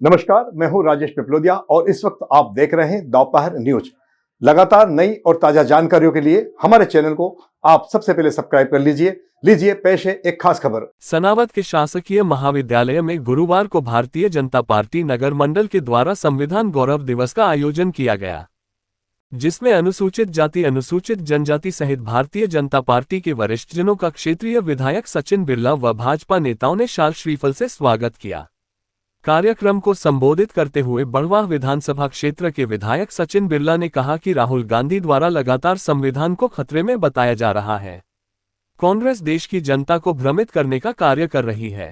नमस्कार, मैं हूं राजेश पिपलोदिया और इस वक्त आप देख रहे हैं दोपहर न्यूज। लगातार नई और ताजा जानकारियों के लिए हमारे चैनल को आप सबसे पहले सब्सक्राइब कर लीजिए पेश है एक खास खबर। सनावद के शासकीय महाविद्यालय में गुरुवार को भारतीय जनता पार्टी नगर मंडल के द्वारा संविधान गौरव दिवस का आयोजन किया गया, जिसमें अनुसूचित जाति अनुसूचित जनजाति सहित भारतीय जनता पार्टी के वरिष्ठजनों का क्षेत्रीय विधायक सचिन बिरला व भाजपा नेताओं ने शाल श्रीफल से स्वागत किया। कार्यक्रम को संबोधित करते हुए बड़वाह विधानसभा क्षेत्र के विधायक सचिन बिरला ने कहा कि राहुल गांधी द्वारा लगातार संविधान को खतरे में बताया जा रहा है। कांग्रेस देश की जनता को भ्रमित करने का कार्य कर रही है।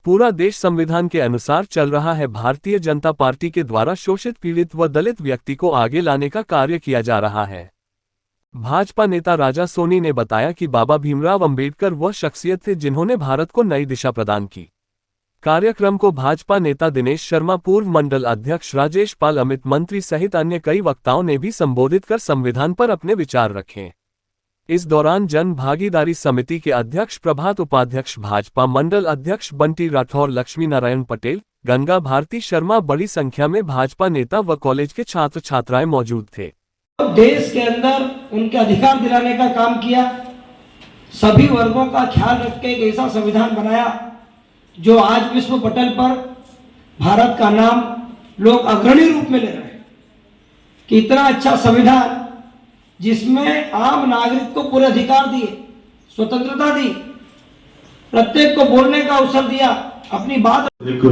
पूरा देश संविधान के अनुसार चल रहा है। भारतीय जनता पार्टी के द्वारा शोषित, पीड़ित व दलित व्यक्ति को आगे लाने का कार्य किया जा रहा है। भाजपा नेता राजा सोनी ने बताया कि बाबा भीमराव अंबेडकर वह शख्सियत थे जिन्होंने भारत को नई दिशा प्रदान की। कार्यक्रम को भाजपा नेता दिनेश शर्मा, पूर्व मंडल अध्यक्ष राजेश पाल, अमित मंत्री सहित अन्य कई वक्ताओं ने भी संबोधित कर संविधान पर अपने विचार रखे। इस दौरान जन भागीदारी समिति के अध्यक्ष प्रभात, उपाध्यक्ष भाजपा मंडल अध्यक्ष बंटी राठौर, लक्ष्मी नारायण पटेल, गंगा भारती शर्मा, बड़ी संख्या में भाजपा नेता व कॉलेज के छात्र छात्राएं मौजूद थे। देश के अंदर उनके अधिकार दिलाने का काम किया, सभी वर्गों का ख्याल रख के एक ऐसा संविधान बनाया जो आज विश्व पटल पर भारत का नाम लोग अग्रणी रूप में ले रहे हैं कि इतना अच्छा संविधान जिसमें आम नागरिक को पूरे अधिकार दिए, स्वतंत्रता दी, प्रत्येक को बोलने का अवसर दिया, अपनी बात। एक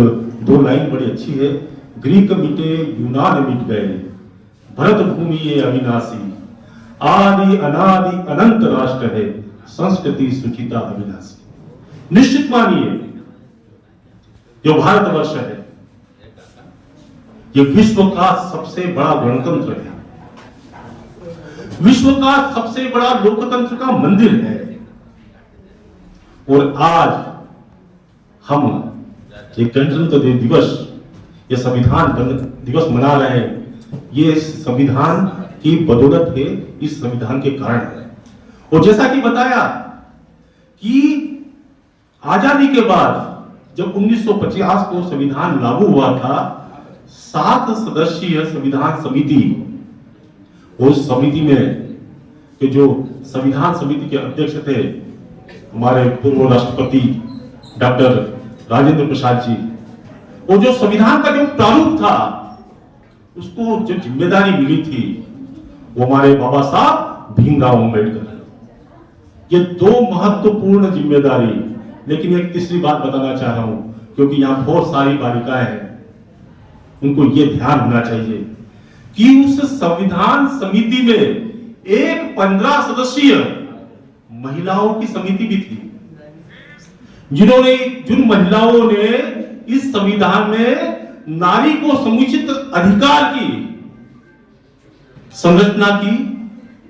दो लाइन बड़ी अच्छी है। ग्रीक मिटे यूनान मिट गए, भरत भूमि ये अविनाशी, आदि अनादि अनंत राष्ट्र है, संस्कृति सुचिता अविनाशी। निश्चित मानिए जो भारतवर्ष है ये विश्व का सबसे बड़ा गणतंत्र है, विश्व का सबसे बड़ा लोकतंत्र का मंदिर है। और आज हम ये गणतंत्र दिवस, ये संविधान दिवस मना रहे हैं। ये संविधान की बदौलत है, इस संविधान के कारण है। और जैसा कि बताया कि आजादी के बाद जब 1950 को संविधान लागू हुआ था, 7 सदस्यीय संविधान समिति, उस समिति में कि जो संविधान समिति के अध्यक्ष थे हमारे पूर्व राष्ट्रपति डॉक्टर राजेंद्र प्रसाद जी, और जो संविधान का जो प्रारूप था उसको जो जिम्मेदारी मिली थी वो हमारे बाबा साहब भीमराव अंबेडकर। ये 2 महत्वपूर्ण जिम्मेदारी। लेकिन एक तीसरी बात बताना चाह रहा हूं, क्योंकि यहां बहुत सारी बालिकाएं हैं, उनको यह ध्यान होना चाहिए कि उस संविधान समिति में एक 15 सदस्यीय महिलाओं की समिति भी थी, जिन महिलाओं ने इस संविधान में नारी को समुचित अधिकार की संरचना की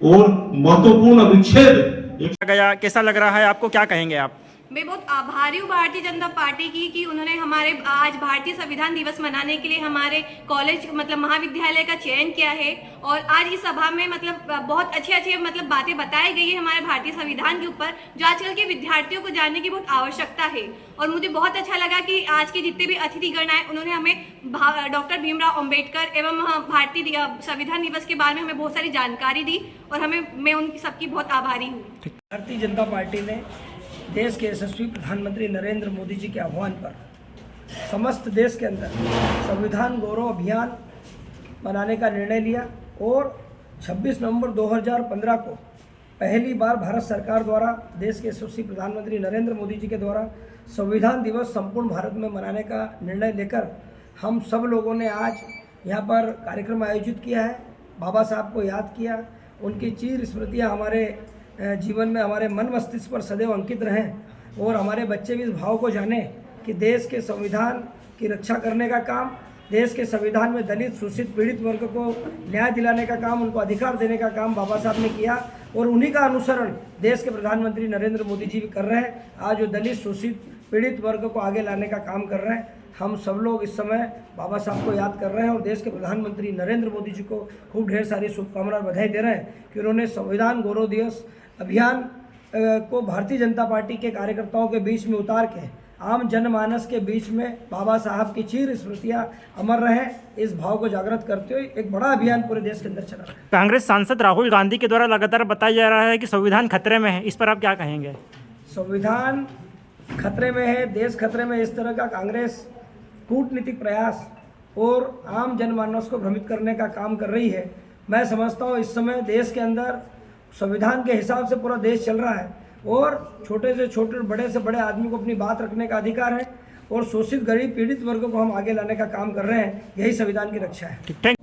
और महत्वपूर्ण अनुच्छेद गया। कैसा लग रहा है आपको, क्या कहेंगे आप? मैं बहुत आभारी हूँ भारतीय जनता पार्टी की कि उन्होंने हमारे आज भारतीय संविधान दिवस मनाने के लिए हमारे कॉलेज मतलब महाविद्यालय का चयन किया है। और आज इस सभा में मतलब बहुत अच्छी मतलब बातें बताई गई है हमारे भारतीय संविधान के ऊपर, जो आजकल के विद्यार्थियों को जानने की बहुत आवश्यकता है। और मुझे बहुत अच्छा लगा कि आज के जितने भी अतिथिगण आए उन्होंने हमें डॉक्टर भीमराव अम्बेडकर एवं भारतीय संविधान दिवस के बारे में हमें बहुत सारी जानकारी दी और मैं उन सबकी बहुत आभारी हूँ। भारतीय जनता पार्टी ने देश के यशस्वी प्रधानमंत्री नरेंद्र मोदी जी के आह्वान पर समस्त देश के अंदर संविधान गौरव अभियान मनाने का निर्णय लिया और 26 नवंबर 2015 को पहली बार भारत सरकार द्वारा, देश के यशस्वी प्रधानमंत्री नरेंद्र मोदी जी के द्वारा संविधान दिवस संपूर्ण भारत में मनाने का निर्णय लेकर हम सब लोगों ने आज यहाँ पर कार्यक्रम आयोजित किया है। बाबा साहब को याद किया, उनकी चिर स्मृतियाँ हमारे जीवन में, हमारे मन मस्तिष्क पर सदैव अंकित रहें और हमारे बच्चे भी इस भाव को जाने कि देश के संविधान की रक्षा करने का काम, देश के संविधान में दलित, शोषित, पीड़ित वर्ग को न्याय दिलाने का काम, उनको अधिकार देने का काम बाबा साहब ने किया और उन्हीं का अनुसरण देश के प्रधानमंत्री नरेंद्र मोदी जी भी कर रहे हैं। आज जो दलित, शोषित, पीड़ित वर्ग को आगे लाने का काम कर रहे हैं। हम सब लोग इस समय बाबा साहब को याद कर रहे हैं और देश के प्रधानमंत्री नरेंद्र मोदी जी को खूब ढेर सारी शुभकामनाएं और बधाई दे रहे हैं कि उन्होंने संविधान गौरव दिवस अभियान को भारतीय जनता पार्टी के कार्यकर्ताओं के बीच में उतार के आम जनमानस के बीच में बाबा साहब की चीर स्मृतियाँ अमर रहें, इस भाव को जागृत करते हुए एक बड़ा अभियान पूरे देश के अंदर चला रहा है। कांग्रेस सांसद राहुल गांधी के द्वारा लगातार बताया जा रहा है कि संविधान खतरे में है, इस पर आप क्या कहेंगे? संविधान खतरे में है, देश खतरे में, इस तरह का कांग्रेस कूटनीतिक प्रयास और आम जनमानस को भ्रमित करने का काम कर रही है। मैं समझता हूँ इस समय देश के अंदर संविधान के हिसाब से पूरा देश चल रहा है और छोटे से छोटे, बड़े से बड़े आदमी को अपनी बात रखने का अधिकार है और शोषित, गरीब, पीड़ित वर्गों को हम आगे लाने का काम कर रहे हैं। यही संविधान की रक्षा है। थैंक